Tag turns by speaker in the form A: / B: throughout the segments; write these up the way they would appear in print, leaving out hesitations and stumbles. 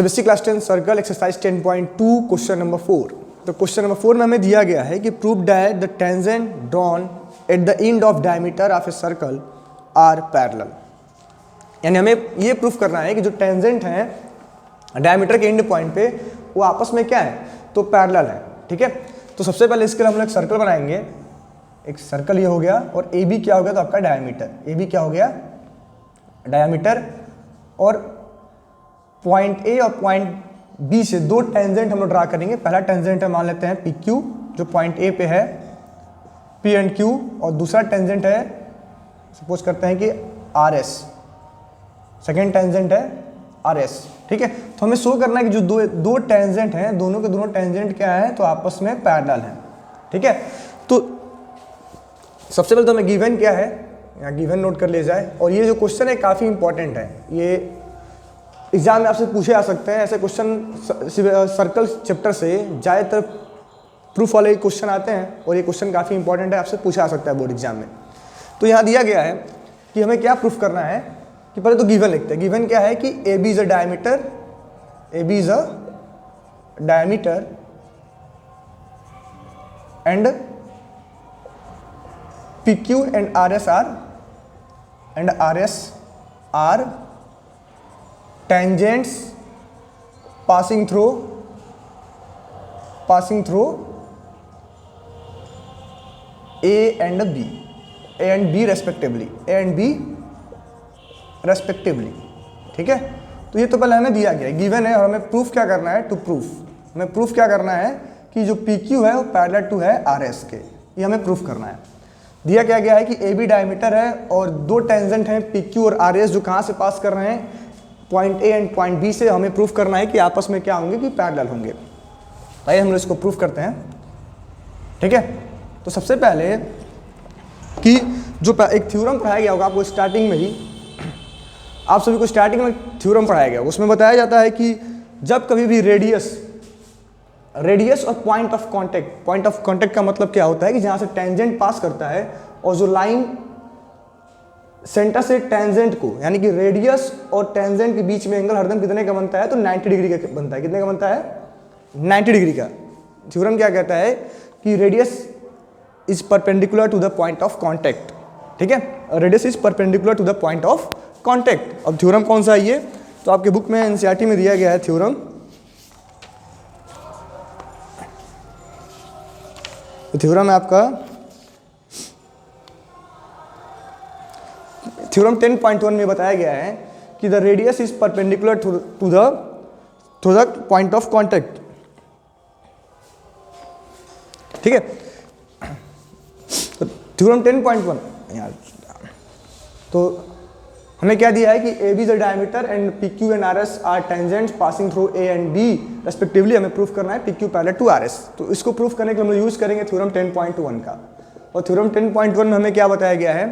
A: Basic class 10 circle exercise 10.2 question number 4। तो question number 4 में हमें दिया गया है कि prove that the tangent drawn at the end of diameter of a circle are parallel. यानी हमें ये प्रूफ करना है कि जो टेंजेंट है डायमीटर के एंड पॉइंट पे वो आपस में क्या है, तो पैरेलल है। ठीक है, तो सबसे पहले इसके लिए हम लोग एक सर्कल बनाएंगे। एक सर्कल ये हो गया और ए बी क्या हो गया, तो आपका डायमीटर। ए बी क्या हो गया, डायमीटर। और पॉइंट ए और पॉइंट बी से दो टेंजेंट हम लोग ड्रा करेंगे। पहला टेंजेंट है मान लेते हैं पी क्यू, जो पॉइंट ए पे है, पी एंड क्यू। और दूसरा टेंजेंट है सपोज करते हैं कि आर एस। सेकेंड टेंजेंट है आर एस। ठीक है, तो हमें शो करना है कि जो दो टेंजेंट हैं, दोनों के दोनों टेंजेंट क्या है, तो आपस में पैरेलल हैं। ठीक है, तो सबसे पहले तो हमें गिवन क्या है, यहाँ गिवन नोट कर ले जाए। और ये जो क्वेश्चन है काफ़ी इंपॉर्टेंट है, ये एग्जाम में आपसे पूछे आ सकते हैं। ऐसे क्वेश्चन सर्कल चैप्टर से ज़्यादातर प्रूफ वाले क्वेश्चन आते हैं और ये क्वेश्चन काफ़ी इंपॉर्टेंट है, आपसे पूछा आ सकता है बोर्ड एग्जाम में। तो यहाँ दिया गया है कि हमें क्या प्रूफ करना है कि पहले तो गिवन लिखते हैं। गिवन क्या है कि A B is a diameter, A B is a diameter and P Q and R S are tangents passing through A and B respectively, ठीक है। तो ये तो पहले हमें दिया गया है, गिवन है। और हमें प्रूफ क्या करना है, टू प्रूफ हमें प्रूफ क्या करना है कि जो PQ है वो पैरेलल टू है RS के, ये हमें प्रूफ करना है। दिया क्या गया है कि AB डायमीटर है और दो टेंजेंट हैं PQ और RS, जो कहाँ से पास कर रहे हैं, point A and point B से। हमें प्रूफ करना है कि आपस में क्या होंगे, कि पैरेलल होंगे। आइए हम लोग इसको प्रूफ करते हैं। ठीक है, तो सबसे पहले कि जो एक थ्योरम पढ़ाया गया होगा आपको स्टार्टिंग में ही, आप सभी को स्टार्टिंग में थ्योरम पढ़ाया गया होगा, उसमें बताया जाता है कि जब कभी भी रेडियस और पॉइंट ऑफ कॉन्टेक्ट का मतलब क्या होता है कि जहाँ से टेंजेंट पास करता है और जो लाइन सेंटर से टेंजेंट को, यानी कि रेडियस और टेंजेंट के बीच में एंगल हरदम कितने का बनता है, तो 90 डिग्री का बनता है। कितने का बनता है, 90 डिग्री का। थ्योरम क्या कहता है कि radius is perpendicular to the point of contact. ठीक है, radius is perpendicular to the point of contact. अब थ्योरम कौन सा है ये, तो आपके बुक में एनसीईआरटी में दिया गया है थ्योरम। थ्योरम है आपका थ्योरम 10.1 में बताया गया है कि the radius is perpendicular to the point of contact. ठीक है, थ्योरम 10.1 यार, तो हमें क्या दिया है कि A B is the diameter and P Q and R S are tangents passing through A and B respectively. हमें प्रूफ करना है P Q parallel to R S. तो इसको प्रूफ करने के लिए हम यूज करेंगे थ्योरम 10.1 का। और थ्योरम 10.1 में हमें क्या बताया गया है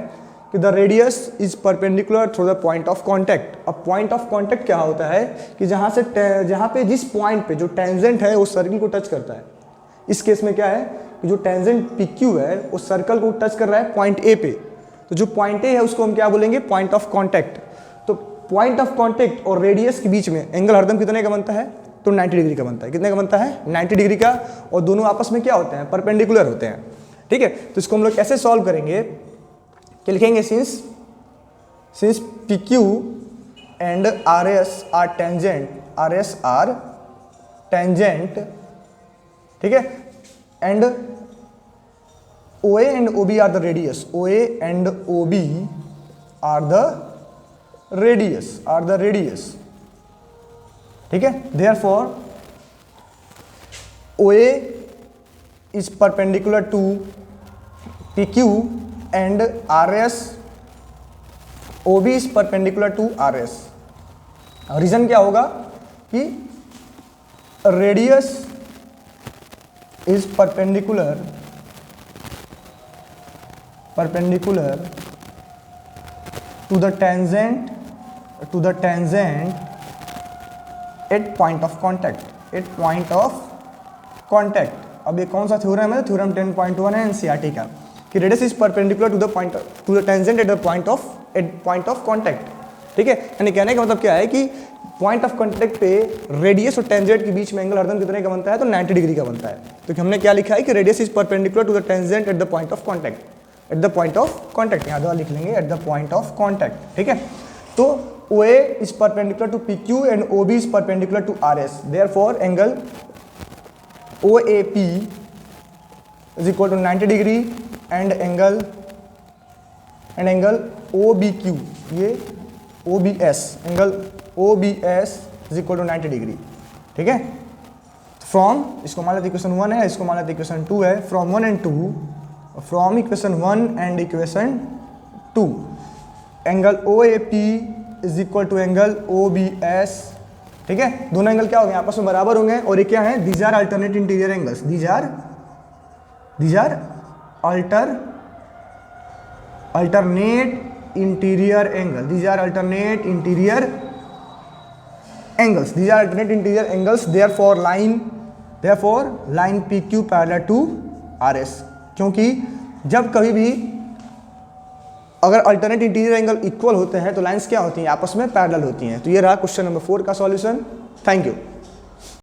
A: कि the radius is perpendicular through the point of contact. अब पॉइंट ऑफ कांटेक्ट क्या होता है कि जहाँ पे जिस पॉइंट पे जो टेंजेंट है वो सर्कल को टच करता है। इस केस में क्या है कि जो टेंजेंट पी क्यू है वो सर्कल को टच कर रहा है पॉइंट ए पे। तो जो पॉइंट ए है उसको हम क्या बोलेंगे, पॉइंट ऑफ कांटेक्ट। तो पॉइंट ऑफ कांटेक्ट और रेडियस के बीच में एंगल हरदम कितने का बनता है, तो 90 डिग्री का बनता है। कितने का बनता है, 90 डिग्री का। और दोनों आपस में क्या होते हैं, परपेंडिकुलर होते हैं। ठीक है, तो इसको हम लोग कैसे सॉल्व करेंगे कि लिखेंगे since P Q and R S are tangent, ठीक है, and O A and O B are the radius, O A and O B are the radius. ठीक है, therefore O A is perpendicular to P Q and RS, OB is perpendicular to RS। Reason क्या होगा कि radius is perpendicular to the tangent at point of contact. अब ये कौन सा theorem है, थ्योरम 10.1 है एनसीईआरटी का, कि radius is perpendicular to the tangent at the point of contact. ठीक है, यानी कहने का मतलब क्या है कि पॉइंट ऑफ कॉन्टैक्ट पे रेडियस और टेंजेंट के बीच में एंगल हरदम कितने का बनता है? तो 90 डिग्री का बनता है। तो हमने क्या लिखा है कि radius is perpendicular to the tangent at the point of contact, at the point of contact, यहाँ दो लिख लेंगे at the point of contact, ठीक है। तो OA is perpendicular to PQ and OB is perpendicular to RS. Therefore, angle OAP is equal to 90 degree and angle OBQ, ये OBS, angle OBS is equal to 90 degree, ठीक है। From, इसको मान लेते equation 1 है, इसको मान लेते इक्वेशन 2 है, from 1 and 2, from equation 1 and equation 2, angle OAP is equal to angle OBS, ठीक है। दोनों एंगल क्या होंगे? आपस में बराबर होंगे और ये क्या है? These are alternate interior angles, these are alternate interior angle, these are alternate interior angles, these are alternate interior angles. Therefore line PQ parallel to RS, क्योंकि जब कभी भी अगर अल्टरनेट इंटीरियर एंगल इक्वल होते हैं तो लाइंस क्या होती हैं? आपस में पैरेलल होती हैं। तो ये रहा क्वेश्चन नंबर 4 का सॉल्यूशन। Thank you.